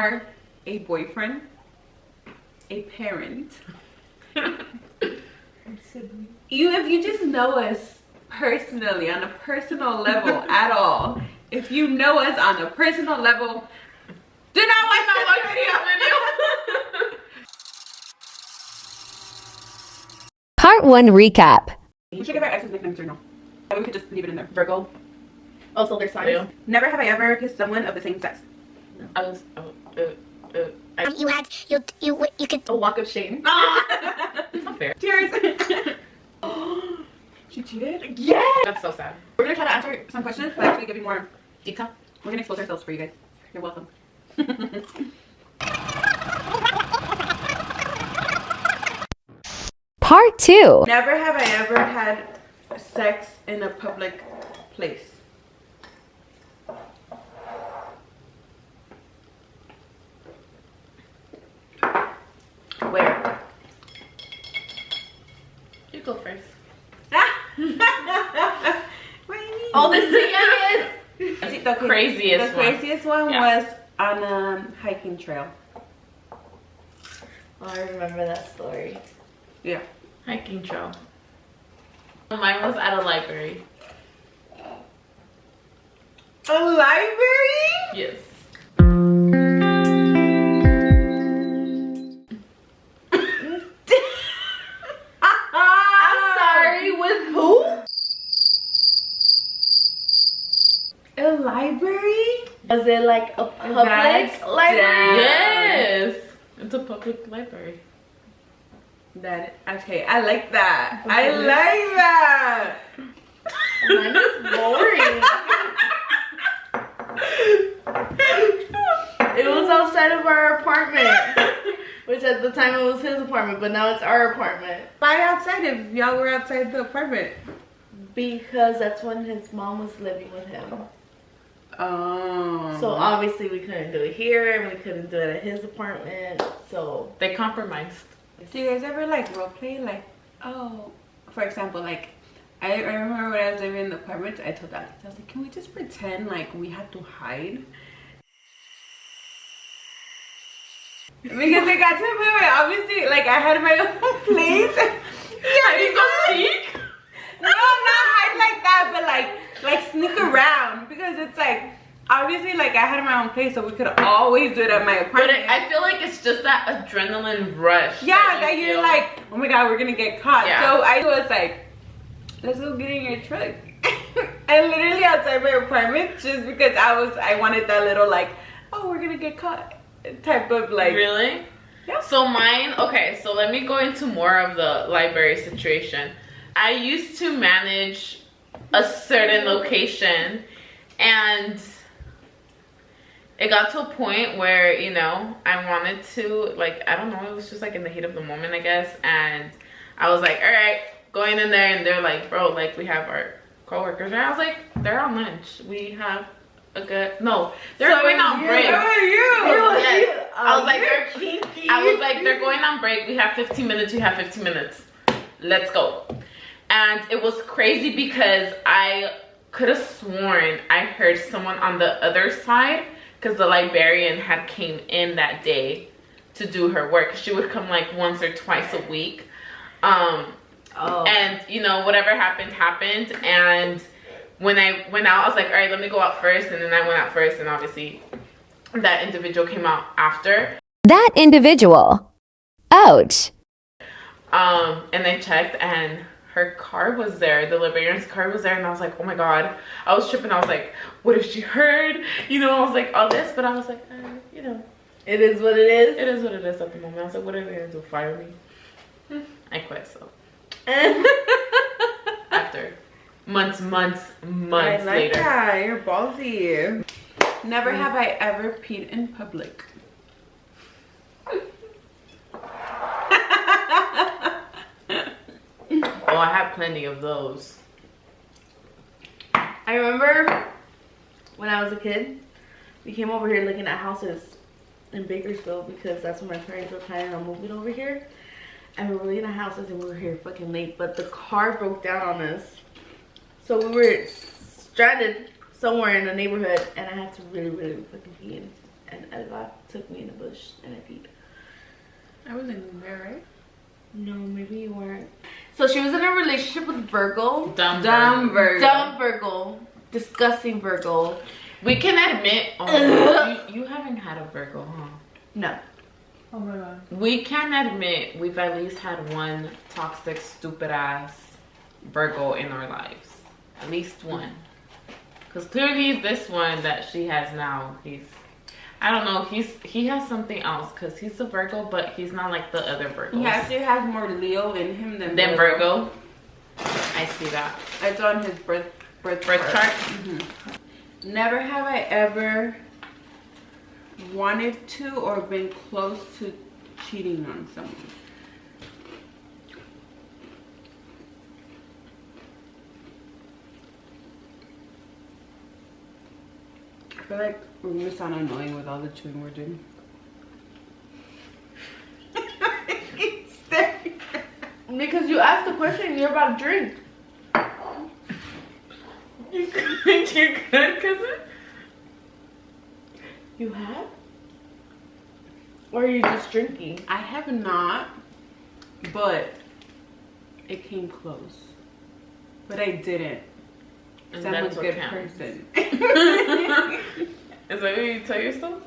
are a boyfriend, a parent, if you just know us personally on a personal level at all, if you know us on a personal level, do not watch my video. Part 1 recap. We should give our exes nicknames or no? Or we could just leave it in there. Virgo. Also, their signs. Leo. Never have I ever kissed someone of the same sex. No. You could A walk of shame. It's not fair. Cheers. She cheated? Yeah. That's so sad. We're gonna try to answer some questions, but actually give you more Detail. We're gonna expose ourselves for you guys. You're welcome. Part 2. Never have I ever had sex in a public place. Where? You go first. Oh, the craziest The craziest one Yeah. was on a hiking trail. Oh, I remember that story. Yeah. Hiking trail. Mine was at a library. A library? Yes. I'm sorry, with who? A library? Was it like a public That's library? damn. Yes. It's a public library. That okay, I like that. Okay. I like that. Mine is boring. It was outside of our apartment. Which at the time it was his apartment, but now it's our apartment. Why outside if y'all were outside the apartment? Because that's when his mom was living with him. Oh. So obviously we couldn't do it here and we couldn't do it at his apartment. So they compromised. Do you guys ever like role play? Like, oh, for example, like I remember when I was living in the apartment, I told Alex, I was like, can we just pretend like we had to hide? Because it got to a point where obviously like I had my own place. Yeah, you go sneak? No, not hide like that, but like sneak around, because it's like obviously like I had my own place, so we could always do it at my But apartment. I feel like it's just that adrenaline rush. Yeah, that you're feel. like, oh my god, we're gonna get caught. Yeah. So I was like, let's go get in your truck. I literally outside my apartment just because I wanted that little like, oh, we're gonna get caught type of like. Really? Yeah. So mine, okay, so let me go into more of the library situation. I used to manage a certain location, and it got to a point where, you know, I wanted to, like, I don't know, it was just like in the heat of the moment, I guess, and I was like, all right, going in there, and they're like, bro, like, we have our coworkers, and I was like, they're on lunch, we have a good, no, they're going on break. Yes. I was like, they're going on break, we have 15 minutes, you have 15 minutes, let's go. And it was crazy because I could have sworn I heard someone on the other side, because the librarian had came in that day to do her work. She would come like once or twice a week. And you know, whatever happened. And when I went out, I was like, all right, let me go out first. And then I went out first, and obviously that individual came out after. That individual. Ouch. And I checked, and her card was there, the librarian's card was there, and I was like, oh my god. I was tripping. I was like, what if she heard? You know, I was like, all this, but I was like, you know, it is what it is. It is what it is at the moment. I was like, what are they gonna do, fire me? I quit, so. After months I like later. that. You're ballsy. Never have I ever peed in public. Oh, I have plenty of those. I remember when I was a kid, we came over here looking at houses in Bakersfield because that's when my parents were planning on moving over here. And we were looking at houses and we were here fucking late, but the car broke down on us. So we were stranded somewhere in the neighborhood and I had to really fucking pee. and Elba took me in the bush and I peed. I wasn't even there, right? No, maybe you weren't. So she was in a relationship with Virgo. Dumb Virgo. Dumb Virgo. Disgusting Virgo. We can admit, you haven't had a Virgo, huh? No. Oh my god. We can admit we've at least had one toxic, stupid ass Virgo in our lives. At least one. Because clearly this one that she has now, I don't know, he has something else because he's a Virgo, but he's not like the other Virgos. He actually has more Leo in him than Virgo. I see that. It's on his birth Birth chart. Mm-hmm. Never have I ever wanted to or been close to cheating on someone. I feel like we're gonna sound annoying with all the chewing we're doing. Because you asked the question and you're about to drink. You good, cousin? You have? Or are you just drinking? I have not, but it came close. But I didn't. And I'm a that's what good counts. person. Is that what you tell yourself?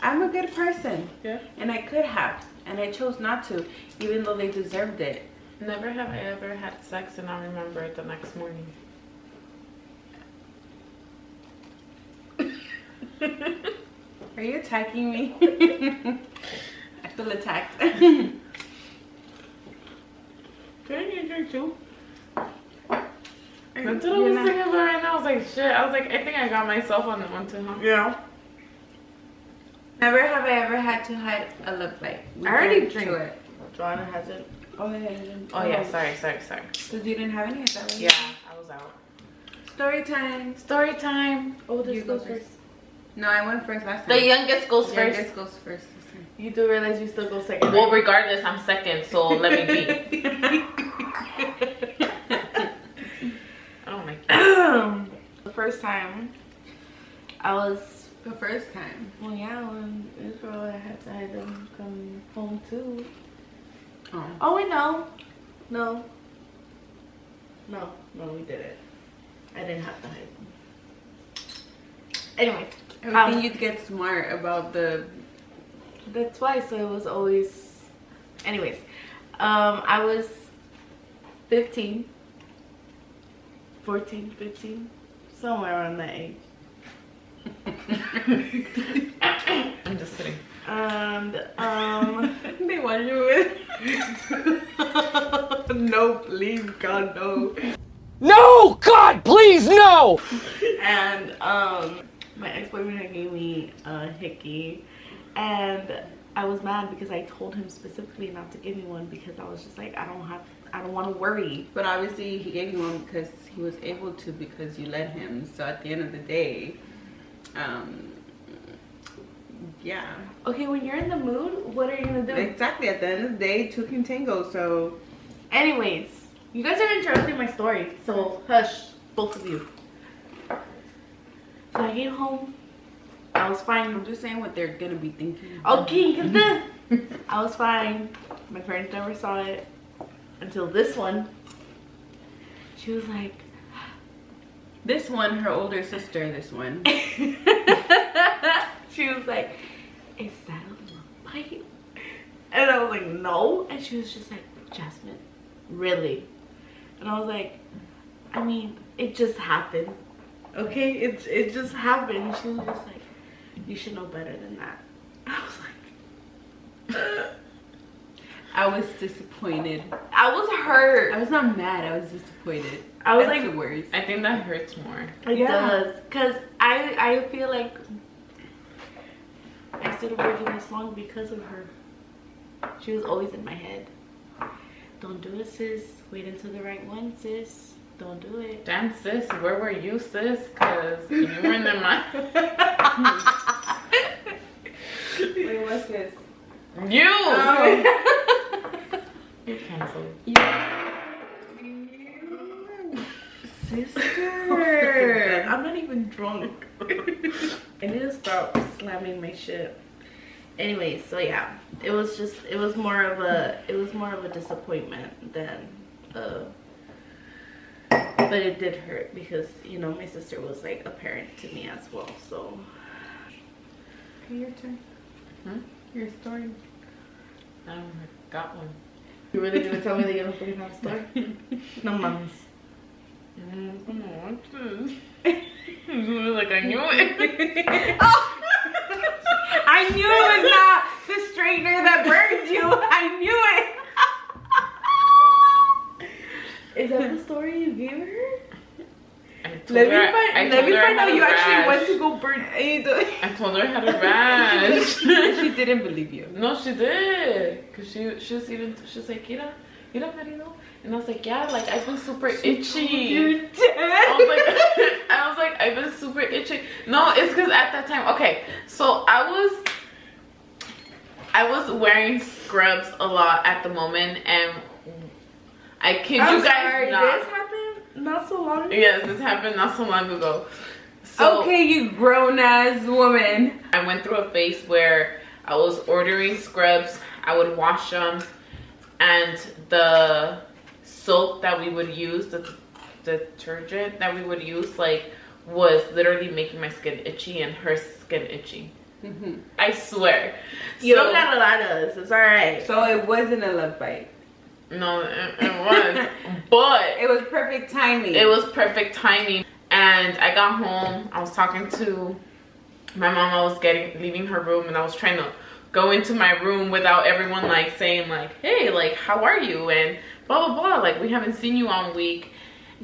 I'm a good person. Yeah. And I could have. And I chose not to, even though they deserved it. Never have I ever had sex and I remember it the next morning. Are you attacking me? I feel attacked. Can you drink too? That's what I was thinking about right now. I was like, shit. I was like, I think I got myself on that one too, huh? Yeah. Never have I ever had to hide a love bite. I already drank drank to it. Joanna has it. Oh yeah. Oh yeah, sorry. So you didn't have any of that? Yeah, I was out. Story time. Story time. Oh, this You go goes first. No, I went first last The time. youngest goes The first. youngest goes first this time. You do realize you still go second. Well, right? regardless, I'm second, so let me be. Oh my god. The first time, I was, The first time. well, yeah, when Israel, I had to hide them come home too. Oh. Oh, wait, no, we didn't. I didn't have to hide them. Anyway, I think you'd get smart about the. that's why. So it was always. Anyways, I was 15, 14, 15, somewhere around that age. I'm just kidding. And They want you with. No, please, God, no. No! God, please, no! and my ex-boyfriend had gave me a hickey, and I was mad because I told him specifically not to give me one because I was just like, I don't want to worry. But obviously, he gave you one because he was able to because you let him. So at the end of the day, yeah. Okay, when you're in the mood, what are you gonna do? Exactly. At the end of the day, two can tango. So. Anyways, you guys are interrupting my story, so hush, both of you. So I came home. I was fine. I'm just saying what they're gonna be thinking. Okay, get the. I was fine. My parents never saw it until this one. She was like, This one, her older sister. This one. she was like, is that a love bite? And I was like, no. And she was just like, Jasmine, really? And I was like, I mean, it just happened. Okay, it just happened. She was just like, you should know better than that. I was like, I was disappointed. I was hurt. I was not mad. I was disappointed. I was That's like, the worst. I think that hurts more. it Yeah. does, cause I feel like I stayed a virgin this long because of her. She was always in my head. Don't do it, sis. Wait until the right one, sis. Don't do it. Damn, sis, where were you, sis? Because you were in the mind. Wait, what's this? You! Oh. You're canceled. Sister. I'm not even drunk. I need to stop slamming my shit. Anyway, so yeah, it was more of a disappointment than but it did hurt because, you know, my sister was like a parent to me as well. So Okay, your turn. Your story. I got one. you really gonna tell me that you don't fucking have a story? No mames. Like I knew it. I knew it was not the straightener that burned you. I knew it. Is that the story you gave her? Let me find out you actually rash. went to go burn. I told her I had a rash. She didn't believe you. No, she did. Cause she was like, mira, marido. And I was like, yeah, like I've been super itchy. You're dead. I was like, I've been super itchy. No, it's because at that time, okay, so I was wearing scrubs a lot at the moment, and I kid you guys not. This happened not so long ago. Yes, this happened not so long ago. So Okay, you grown ass woman. I went through a phase where I was ordering scrubs. I would wash them, and the soap that we would use, the detergent that we would use, like, was literally making my skin itchy and her skin itchy. I swear. You don't gotta lie to us. It's alright. So it wasn't a love bite. No, it was, but It was perfect timing. it was perfect timing. And I got home. I was talking to my mom. I was leaving her room, and I was trying to go into my room without everyone like saying like, hey, like, how are you, and blah blah blah, like, we haven't seen you all week.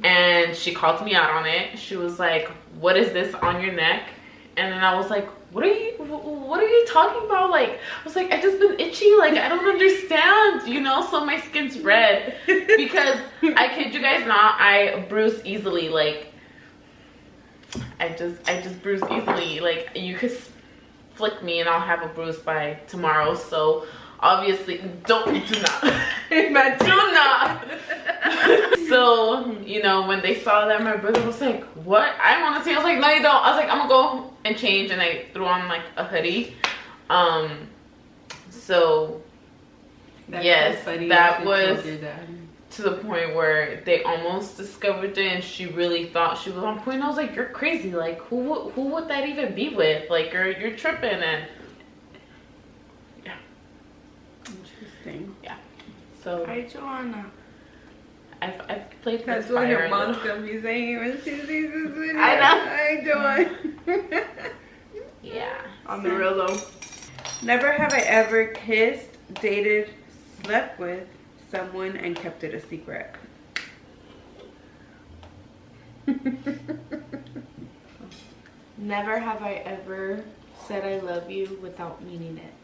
And she called me out on it. She was like, what is this on your neck? And then I was like, what are you talking about? Like, I was like, I just been itchy, like, I don't understand, you know. So my skin's red because I kid you guys not, I bruise easily. Like, I just bruise easily. Like, you could flick me and I'll have a bruise by tomorrow. So obviously do not do not. So, you know, when they saw that, my brother was like, what? I want to see. I was like, no, you don't. I was like, I'm gonna go and change, and I threw on like a hoodie. So That's yes, so funny that you was told your dad. to the point where they almost discovered it, and she really thought she was on point. I was like, you're crazy. Like, who would that even be with? Like, you're tripping. And yeah. Interesting. Yeah. So Hi, Joanna. I've played That's with what fire. your mom's gonna be saying when she sees this video. I know. I don't. Yeah. On the real though. Never have I ever kissed, dated, slept with someone and kept it a secret. Never have I ever said I love you without meaning it.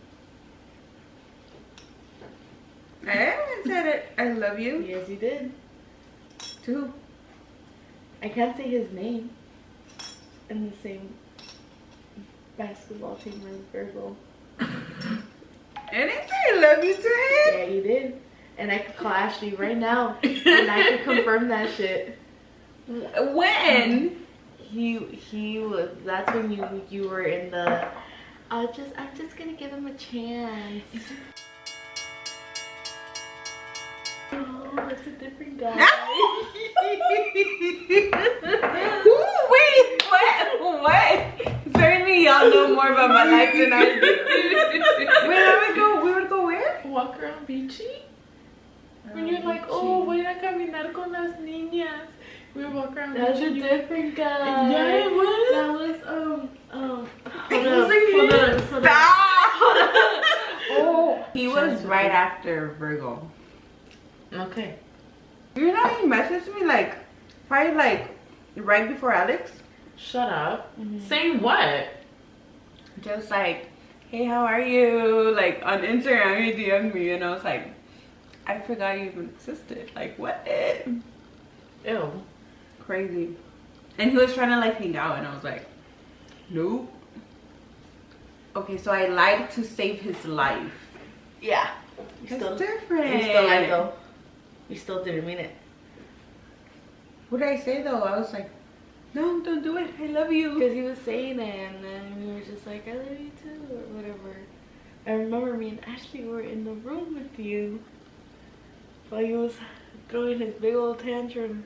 I haven't said it. I love you. Yes, you did. Too. I can't say his name in the same basketball team as Virgo. I didn't say I love you to him. Yeah, you did. And I could call Ashley right now and I could confirm that shit. When? He was. That's when you were in the. I'm just gonna give him a chance. Oh, that's a different guy. Ooh, wait, what? Certainly y'all know more about my life than I do. We would go where? Walk around beachy. When you're like, oh, voy a caminar con las niñas. We would walk around. That's a beachy. different guy. Yeah, it was. That was Hold on. Stop! Oh, he was right after Virgo. Okay. You know, he messaged me like, probably like right before Alex. Shut up. Saying what? Just like, hey, how are you? Like on Instagram, he DM'd me, and I was like, I forgot you even existed. Like, what? Ew. Crazy. And he was trying to like hang out, and I was like, nope. Okay, so I lied to save his life. Yeah. It's different. You still lied though. You still didn't mean it. What did I say though? I was like, No, don't do it. I love you. Because he was saying it, and then we were just like, I love you too, or whatever. I remember me and Ashley were in the room with you while he was throwing his big old tantrum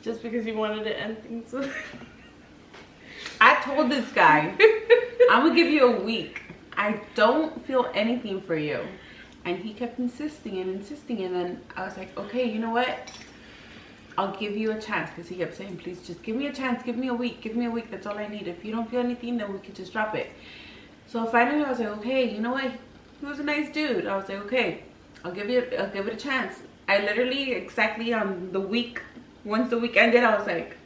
just because he wanted to end things with. I told this guy, I'm gonna give you a week. I don't feel anything for you. And he kept insisting and insisting, and then I was like, okay, you know what? I'll give you a chance, because he kept saying, please just give me a chance, give me a week, that's all I need. If you don't feel anything, then we could just drop it. So finally I was like, okay, you know what? He was a nice dude. I was like, okay, I'll give it a chance. I literally exactly on the week, once the week ended, I was like,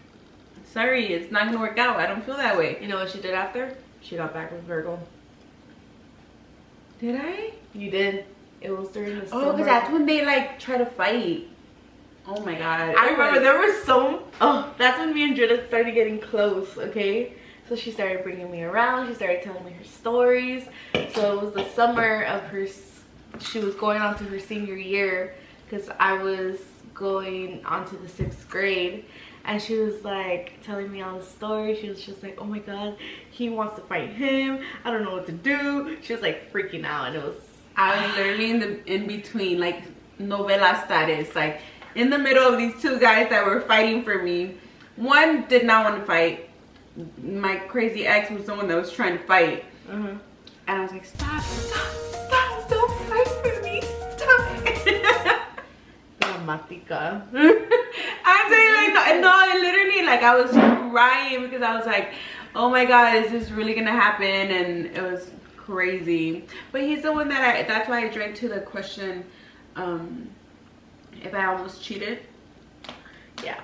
sorry, it's not gonna work out. I don't feel that way. You know what she did after? She got back with Virgo. Did I? You did. It was during the Oh, summer. because that's when they like try to fight. Oh my god. I remember there were that's when me and Judith started getting close, okay? So she started bringing me around. She started telling me her stories. So it was the summer of she was going on to her senior year, because I was going on to the 6th grade. And she was like telling me all the stories. She was just like, oh my god, he wants to fight him. I don't know what to do. She was like freaking out, and I was literally in between, like novela status, like in the middle of these two guys that were fighting for me. One did not want to fight. My crazy ex was the one that was trying to fight. And I was like, stop, don't fight for me, stop. Dramatica. I'm saying like, no, literally, like I was crying because I was like, oh my god, is this really gonna happen? And it was crazy. But he's the one that that's why I drank to the question, if I almost cheated. Yeah,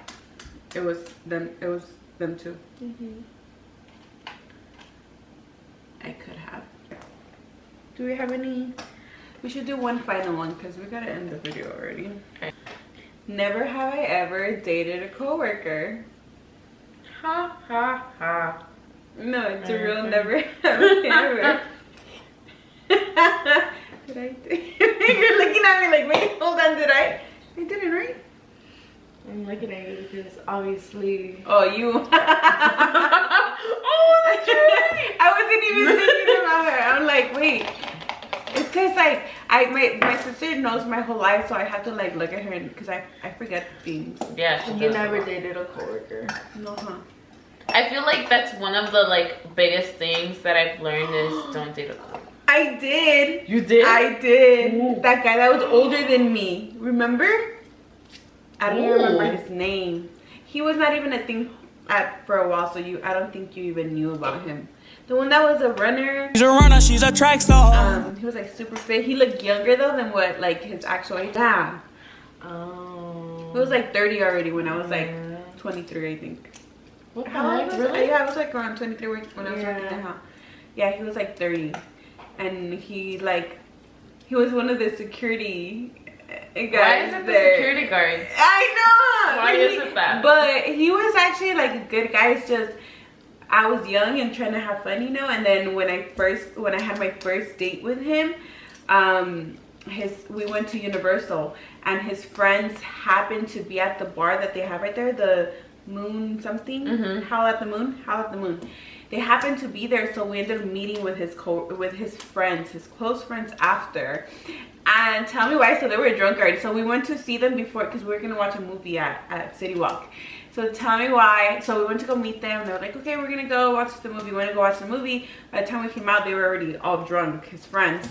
it was them too. I could have. Do we have any? We should do one final one because we gotta end the video already. Okay. Never have I ever dated a coworker. Ha ha ha. No, it's a real never have I ever. Did I? You're looking at me like, wait, hold on, did I? I did it right. I'm looking at you because obviously. Oh, you. Oh, that's right. I wasn't even thinking about her. I'm like, wait. It's because like my sister knows my whole life, so I have to like look at her because I forget things. Yeah, she You does. never dated a coworker. No, huh? I feel like that's one of the like biggest things that I've learned is don't date a coworker. I did. You did? I did. Ooh. That guy that was older than me. Remember? I don't even remember his name. He was not even a thing for a while, so I don't think you even knew about him. The one that was a runner. She's a runner, she's a track star. He was like super fit. He looked younger though than what like his actual age. Yeah. Oh. He was like 30 already when I was like 23, I think. What the How heck? old was Really? I? Yeah, I was like around 23 when I was working Yeah. at home. Yeah, he was like 30. And he was one of the security guys. Why is it the there. security guards? I know. Why is it that? But he was actually like a good guy. It's just I was young and trying to have fun, you know. And then when I had my first date with him, we went to Universal, and his friends happened to be at the bar that they have right there, the Moon something. Howl at the Moon. They happened to be there, so we ended up meeting with his friends, his close friends after. And tell me why. So they were drunk already. So we went to see them before because we were gonna watch a movie at City Walk. So tell me why. So we went to go meet them. They were like, okay, we're gonna go watch the movie. We went to go watch the movie. By the time we came out, they were already all drunk, his friends.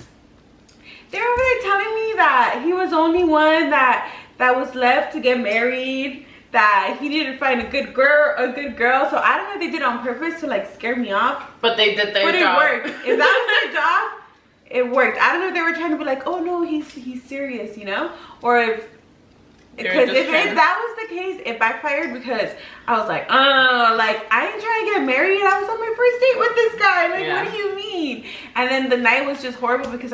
They were really telling me that he was the only one that was left to get married, that he needed to find a good girl. So I don't know if they did it on purpose to like scare me off. But they did their But job. it worked. If that was their job, it worked. I don't know if they were trying to be like, oh no, he's serious, you know? Or if, because if that was the case, it backfired because I was like, like I ain't trying to get married. I was on my first date with this guy. Like, Yeah. what do you mean? And then the night was just horrible because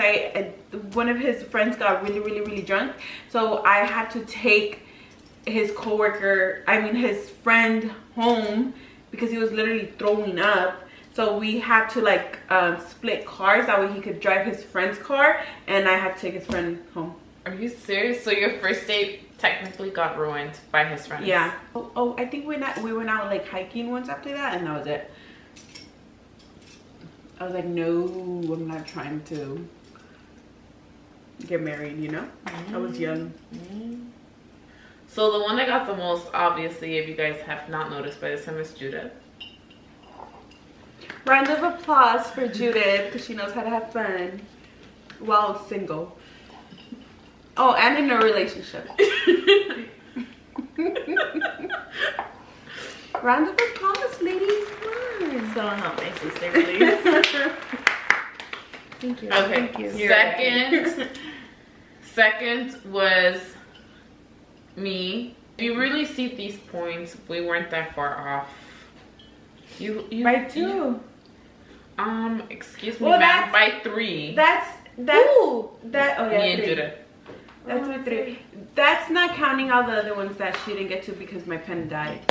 one of his friends got really, really, really drunk. So I had to take his his friend home because he was literally throwing up. So we had to like split cars, that way he could drive his friend's car and I had to take his friend home. Are you serious? So your first date technically got ruined by his friends? Yeah. Oh, I think we went out like hiking once after that, and that was it. I was like, no, I'm not trying to get married, you know? I was young. So the one that got the most, obviously, if you guys have not noticed by this time, is Judith. Round of applause for Judith, because she knows how to have fun while single. Oh, and in a relationship. Round of applause, ladies. Come on. Someone help my sister, please. Thank you. Okay. Thank you. Second was me. If you really see these points, we weren't that far off. You By 2. Excuse me, Well, ma'am. By 3. That's Ooh. that. Oh yeah, Me and 3. Judith. That's my 3. That's not counting all the other ones that she didn't get to because my pen died.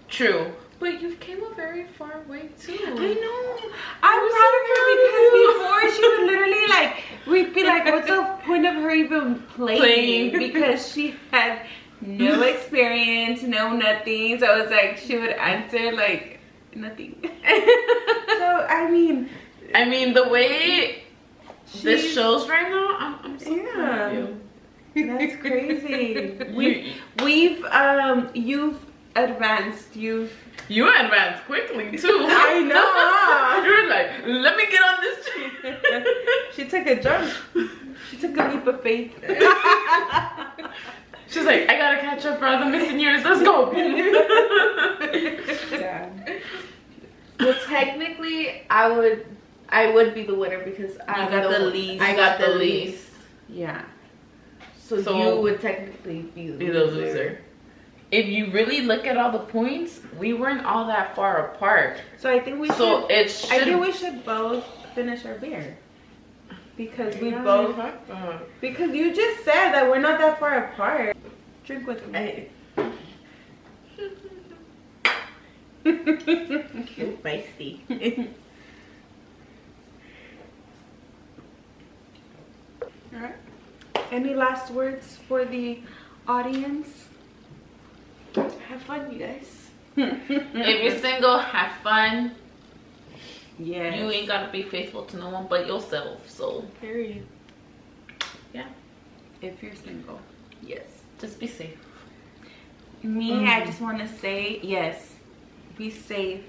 True. But you came a very far way too. I know. I'm proud of her because before she would literally like, we'd be like, what's the point of her even playing? Because she had no experience, no nothing. So it was like she would answer like nothing. So I mean the way this shows right now, I'm so proud of you. That's crazy. You've advanced. You advanced quickly too. I know. You were like, let me get on this train. She took a jump. She took a leap of faith. She's like, I gotta catch up for all the missing years. Let's go. Yeah. Well, technically, I would be the winner because I got the least. I got the least. Yeah. So you would technically be the loser. If you really look at all the points, we weren't all that far apart. So I think we So should. it should. I think we should both finish our beer because we Yeah, both. fuck that. Because you just said that we're not that far apart. Drink with me. Feisty. All right. Any last words for the audience? Have fun, you guys. If you're single, have fun. Yeah. You ain't gotta be faithful to no one but yourself. So, Period. yeah. If you're single. Yes. Just be safe. Me, I just want to say, yes, be safe,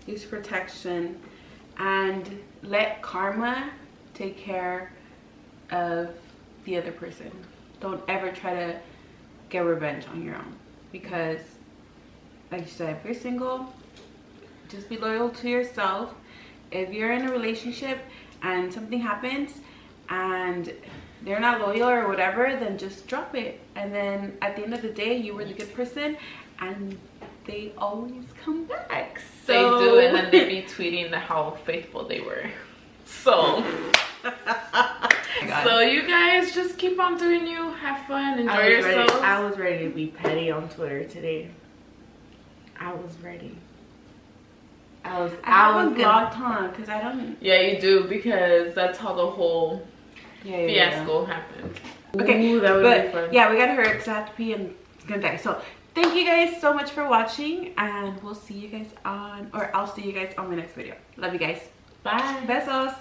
use protection, and let karma take care of the other person. Don't ever try to get revenge on your own. Because, like you said, if you're single, just be loyal to yourself. If you're in a relationship and something happens and they're not loyal or whatever, then just drop it. And then at the end of the day, you were the good person and they always come back. So They do, and then they be tweeting how faithful they were. So, so you guys just keep on doing you. Have fun. Enjoy yourselves. I was ready to be petty on Twitter today. I was ready. I was vlogged on because I don't. Yeah, you do, because that's how the whole Yeah. fiasco happened. Okay, Ooh, that would but be fun. yeah, we gotta hurry because I have to pee and it's gonna die. So thank you guys so much for watching, and we'll see you guys on, or I'll see you guys on my next video. Love you guys. Bye. Besos.